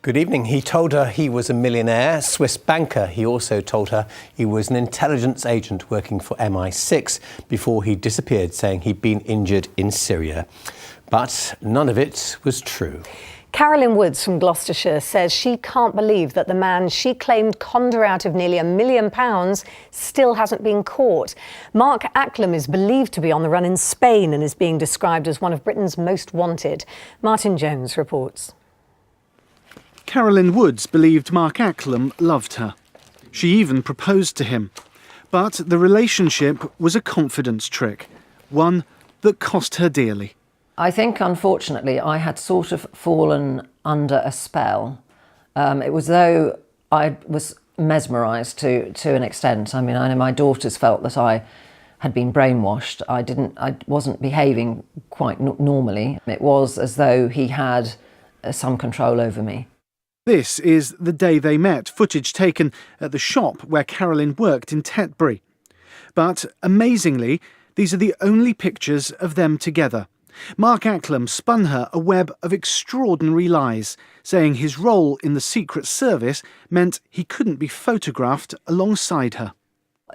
Good evening. He told her he was a millionaire, Swiss banker. He also told her he was an intelligence agent working for MI6 before he disappeared, saying he'd been injured in Syria. But none of it was true. Carolyn Woods from Gloucestershire says she can't believe that the man she claimed conned her out of nearly £1 million still hasn't been caught. Mark Acklom is believed to be on the run in Spain and is being described as one of Britain's most wanted. Martin Jones reports. Carolyn Woods believed Mark Acklom loved her. She even proposed to him. But the relationship was a confidence trick, one that cost her dearly. I think, unfortunately, I had sort of fallen under a spell. It was though I was mesmerised to an extent. I mean, I know my daughters felt that I had been brainwashed. I wasn't behaving quite normally. It was as though he had some control over me. This is the day they met, footage taken at the shop where Carolyn worked in Tetbury. But amazingly, these are the only pictures of them together. Mark Acklom spun her a web of extraordinary lies, saying his role in the Secret Service meant he couldn't be photographed alongside her.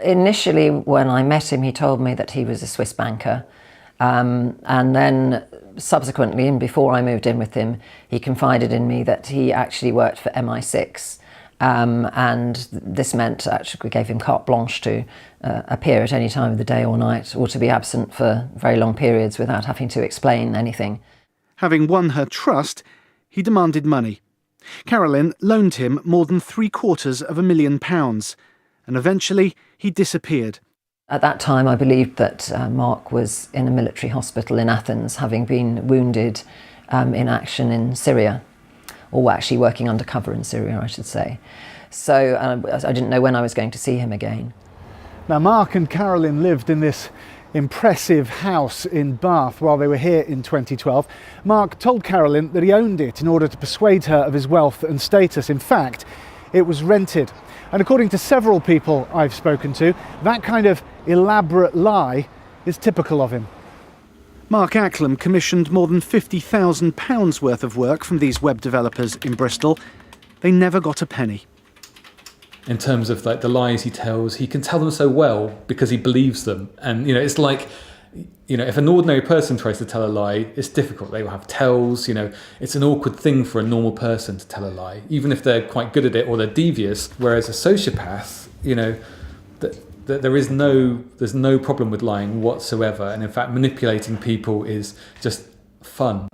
Initially, when I met him, he told me that he was a Swiss banker. And then subsequently, and before I moved in with him, he confided in me that he actually worked for MI6. And this meant actually gave him carte blanche to appear at any time of the day or night, or to be absent for very long periods without having to explain anything. Having won her trust, he demanded money. Carolyn loaned him more than £750,000, and eventually he disappeared. At that time, I believed that Mark was in a military hospital in Athens, having been wounded in action in Syria, or actually working undercover in Syria, I should say. So I didn't know when I was going to see him again. Now, Mark and Carolyn lived in this impressive house in Bath while they were here in 2012. Mark told Carolyn that he owned it in order to persuade her of his wealth and status. In fact, it was rented. And according to several people I've spoken to, that kind of elaborate lie is typical of him. Mark Acklom commissioned more than £50,000 worth of work from these web developers in Bristol. They never got a penny. In terms of like the lies he tells, he can tell them so well because he believes them. And, it's like, if an ordinary person tries to tell a lie, it's difficult. They will have tells, it's an awkward thing for a normal person to tell a lie, even if they're quite good at it or they're devious. Whereas a sociopath, there's no problem with lying whatsoever. And in fact, manipulating people is just fun.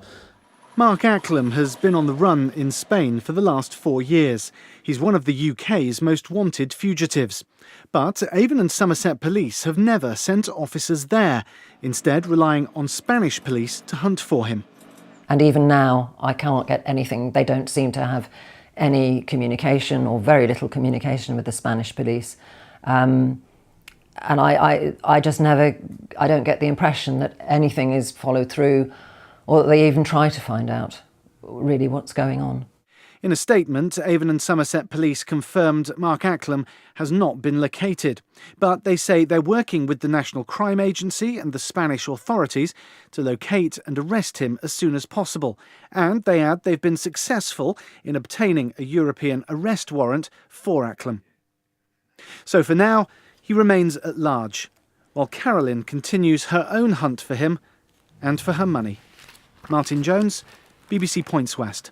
Mark Acklom has been on the run in Spain for the last 4 years. He's one of the UK's most wanted fugitives. But Avon and Somerset police have never sent officers there, instead relying on Spanish police to hunt for him. And even now, I can't get anything. They don't seem to have any communication, or very little communication, with the Spanish police. And I just never, I don't get the impression that anything is followed through, or that they even try to find out really what's going on. In a statement, Avon and Somerset police confirmed Mark Acklom has not been located. But they say they're working with the National Crime Agency and the Spanish authorities to locate and arrest him as soon as possible. And they add they've been successful in obtaining a European arrest warrant for Acklom. So for now, he remains at large, while Carolyn continues her own hunt for him and for her money. Martin Jones, BBC Points West.